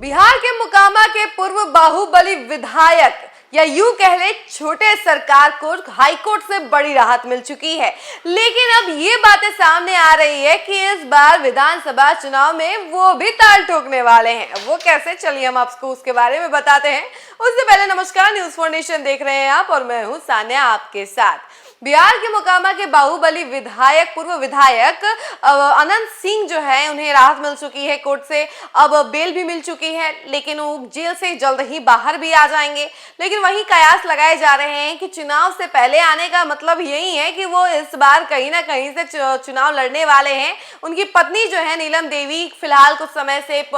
बिहार के मोकामा के पूर्व बाहुबली विधायक या यूं कह ले छोटे सरकार को हाईकोर्ट से बड़ी राहत मिल चुकी है। लेकिन अब ये बातें सामने आ रही है कि इस बार विधानसभा चुनाव में वो भी ताल ठोकने वाले हैं। वो कैसे, चलिए हम आपको उसके बारे में बताते हैं। उससे पहले नमस्कार, न्यूज़ फॉर नेशन देख रहे हैं आप और मैं हूं सान्या आपके साथ। बिहार के मोकामा के बाहुबली विधायक, पूर्व विधायक अनंत सिंह जो है, उन्हें राहत मिल चुकी है कोर्ट से। अब बेल भी मिल चुकी है, लेकिन वो जेल से जल्द ही बाहर भी आ जाएंगे। लेकिन वहीं कयास लगाए जा रहे हैं कि चुनाव से पहले आने का मतलब यही है कि वो इस बार कहीं ना कहीं से चुनाव लड़ने वाले हैं। उनकी पत्नी जो है नीलम देवी, फिलहाल कुछ समय से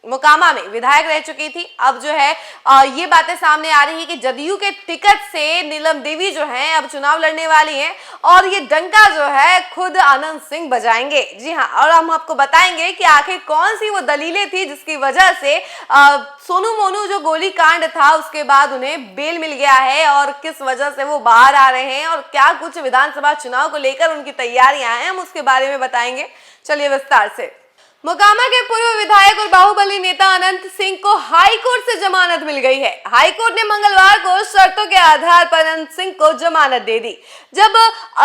मोकामा में विधायक रह चुकी थी। अब जो है ये बातें सामने आ रही है कि जदयू के टिकट से नीलम देवी जो हैं अब चुनाव लड़ने वाली हैं और ये डंका जो है खुद अनंत सिंह बजाएंगे। जी हाँ, और हम आपको बताएंगे कि आखिर कौन सी वो दलीलें थी जिसकी वजह से सोनू मोनू जो गोली कांड था उसके बाद उन्हें बेल मिल गया है और किस वजह से वो बाहर आ रहे हैं और क्या कुछ विधानसभा चुनाव को लेकर उनकी तैयारियां हैं, हम उसके बारे में बताएंगे। चलिए विस्तार से। मोकामा के पूर्व विधायक और बाहुबली नेता अनंत सिंह को हाई कोर्ट से जमानत मिल गई है। हाई कोर्ट ने मंगलवार को शर्तों के आधार पर अनंत सिंह को जमानत दे दी, जब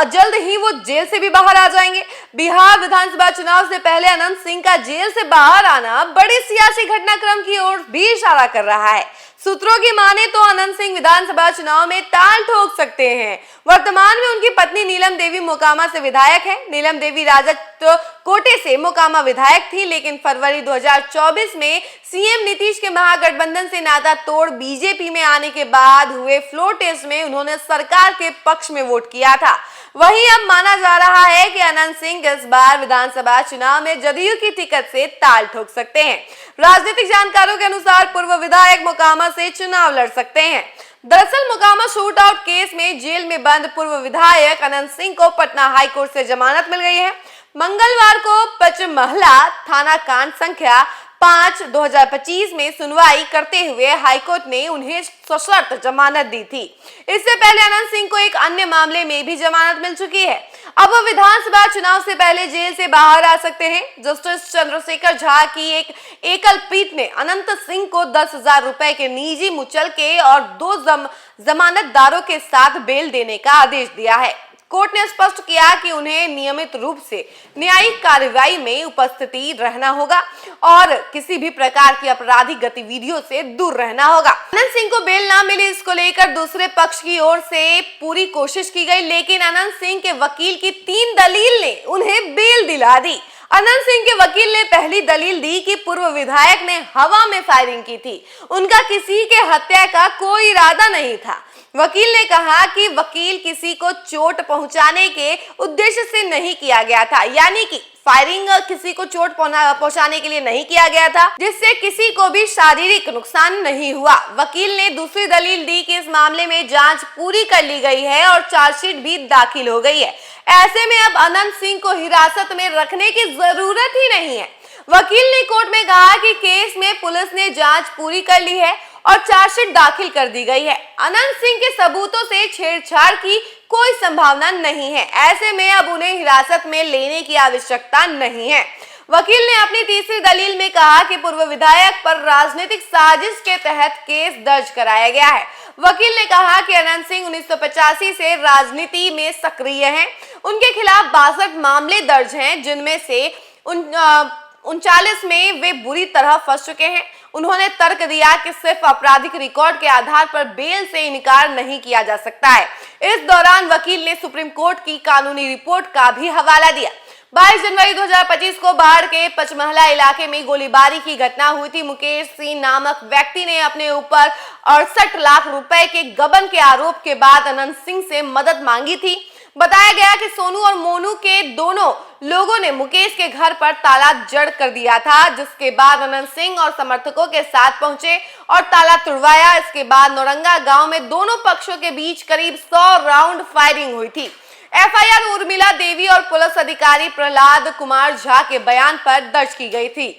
जल्द ही वो जेल से भी बाहर आ जाएंगे। बिहार विधानसभा चुनाव से पहले अनंत सिंह का जेल से बाहर आना बड़ी सियासी घटनाक्रम की ओर भी इशारा कर रहा है। सूत्रों की माने तो अनंत सिंह विधानसभा चुनाव में ताल ठोक सकते हैं। वर्तमान में उनकी पत्नी नीलम देवी मोकामा से विधायक है। नीलम देवी राजद कोटे से मोकामा विधायक थी, लेकिन फरवरी 2024 में सीएम नीतीश के महागठबंधन से नाता तोड़ बीजेपी में आने के बाद हुए फ्लोर टेस्ट में उन्होंने सरकार के पक्ष में वोट किया था। वहीं अब माना जा रहा है कि अनंत सिंह इस बार विधानसभा चुनाव में जदयू की टिकट से ताल ठोक सकते हैं। राजनीतिक जानकारों के अनुसार पूर्व विधायक मोकामा से चुनाव लड़ सकते हैं। दरअसल मोकामा शूट आउट केस में जेल में बंद पूर्व विधायक अनंत सिंह को पटना हाईकोर्ट से जमानत मिल गई है। मंगलवार को पचमहला थाना कांड संख्या 5/2025 में सुनवाई करते हुए हाईकोर्ट ने उन्हें सशर्त जमानत दी थी। इससे पहले अनंत सिंह को एक अन्य मामले में भी जमानत मिल चुकी है। अब वो विधानसभा चुनाव से पहले जेल से बाहर आ सकते हैं। जस्टिस चंद्रशेखर झा की एक एकल पीठ ने अनंत सिंह को 10,000 रुपए के निजी मुचलके और 2 जमानतदारों के साथ बेल देने का आदेश दिया है। कोर्ट ने स्पष्ट किया कि उन्हें नियमित रूप से न्यायिक कार्रवाई में उपस्थिति रहना होगा और किसी भी प्रकार की आपराधिक गतिविधियों से दूर रहना होगा। अनंत सिंह को बेल ना मिली, इसको लेकर दूसरे पक्ष की ओर से पूरी कोशिश की गई, लेकिन अनंत सिंह के वकील की 3 दलील ने उन्हें बेल दिला दी। अनंत सिंह के वकील ने पहली दलील दी कि पूर्व विधायक ने हवा में फायरिंग की थी, उनका किसी के हत्या का कोई इरादा नहीं था। वकील ने कहा कि वकील किसी को चोट पहुंचाने के उद्देश्य से नहीं किया गया था, यानी कि फायरिंग किसी को चोट पहुंचाने के लिए नहीं किया गया था, जिससे किसी को भी शारीरिक नुकसान नहीं हुआ। वकील ने दूसरी दलील दी कि इस मामले में जांच पूरी कर ली गई है और चार्जशीट भी दाखिल हो गई है। ऐसे में अब अनंत सिंह को हिरासत में रखने की जरूरत ही नहीं है। वकील ने कोर्ट में कहा कि केस में पुलिस ने जांच पूरी कर ली है और चार्जशीट दाखिल कर दी गई है। अनंत सिंह के सबूतों से छेड़छाड़ की कोई संभावना नहीं है। ऐसे में अब उन्हें हिरासत में लेने की आवश्यकता नहीं है। वकील ने अपनी तीसरी दलील में कहा कि पूर्व विधायक पर राजनीतिक साजिश के तहत केस दर्ज कराया गया है। वकील ने कहा कि अनंत सिंह 1985 से राजनीति में सक्रिय हैं। उनके खिलाफ 62 मामले दर्ज हैं, जिनमें से 39 में वे बुरी तरह फंस चुके हैं। उन्होंने तर्क दिया कि सिर्फ आपराधिक रिकॉर्ड के आधार पर बेल से इनकार नहीं किया जा सकता है। इस दौरान वकील ने सुप्रीम कोर्ट की कानूनी रिपोर्ट का भी हवाला दिया। 22 जनवरी 2025 को बाढ़ के पचमहला इलाके में गोलीबारी की घटना हुई थी। मुकेश सिंह नामक व्यक्ति ने अपने ऊपर 68 लाख रुपए के गबन के आरोप के बाद अनंत सिंह से मदद मांगी थी। बताया गया कि सोनू और मोनू के दोनों लोगों ने मुकेश के घर पर ताला जड़ कर दिया था, जिसके बाद अनंत सिंह और समर्थकों के साथ पहुंचे और ताला तुड़वाया। इसके बाद नौरंगा गांव में दोनों पक्षों के बीच करीब 100 राउंड फायरिंग हुई थी। एफआईआर उर्मिला देवी और पुलिस अधिकारी प्रहलाद कुमार झा के बयान पर दर्ज की गई थी।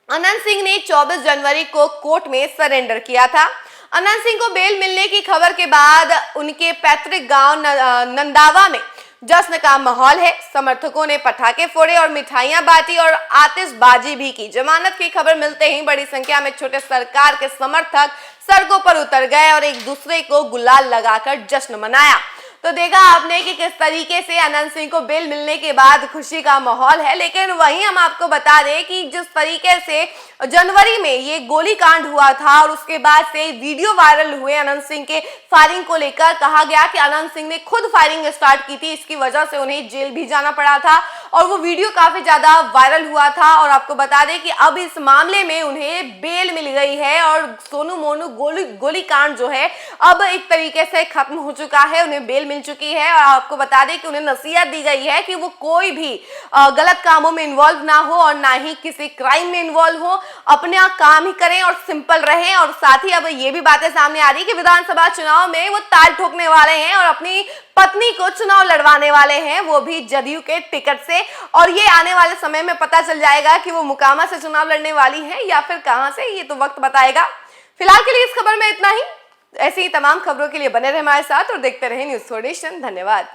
अनंत सिंह ने 24 जनवरी को कोर्ट में सरेंडर किया था। अनंत सिंह को बेल मिलने की खबर के बाद उनके पैतृक गांव नंदावा में जश्न का माहौल है। समर्थकों ने पटाखे फोड़े और मिठाइयां बांटी और आतिशबाजी भी की। जमानत की खबर मिलते ही बड़ी संख्या में छोटे सरकार के समर्थक सड़कों पर उतर गए और एक दूसरे को गुलाल लगाकर जश्न मनाया। तो देखा आपने कि किस तरीके से अनंत सिंह को बेल मिलने के बाद खुशी का माहौल है। लेकिन वहीं हम आपको बता दें कि जिस तरीके से जनवरी में ये गोलीकांड हुआ था और उसके बाद से वीडियो वायरल हुए अनंत सिंह के फायरिंग को लेकर, कहा गया कि अनंत सिंह ने खुद फायरिंग स्टार्ट की थी, इसकी वजह से उन्हें जेल भी जाना पड़ा था और वो वीडियो काफी ज्यादा वायरल हुआ था। और आपको बता दें कि अब इस मामले में उन्हें बेल मिल गई है और सोनू मोनू गोलीकांड जो है अब एक तरीके से खत्म हो चुका है, उन्हें बेल मिल चुकी है। और आपको बता दें कि उन्हें नसीहत दी गई है कि वो कोई भी गलत कामों में इन्वॉल्व ना हो और ना ही किसी क्राइम में इन्वॉल्व हो, अपना काम ही करें और सिंपल रहें। और साथ ही अब ये भी बातें सामने आ रही कि विधानसभा चुनाव में वो ताल ठोकने वाले हैं और अपनी पत्नी को चुनाव लड़वाने वाले हैं, वो भी जदयू के टिकट से। और ये आने वाले समय में पता चल जाएगा कि वो मोकामा से चुनाव लड़ने वाली हैं या फिर कहां से, ये तो वक्त बताएगा। फिलहाल के लिए इस खबर में इतना ही। ऐसी ही तमाम खबरों के लिए बने रहे हमारे साथ और देखते रहे न्यूज़ 4 नेशन। धन्यवाद।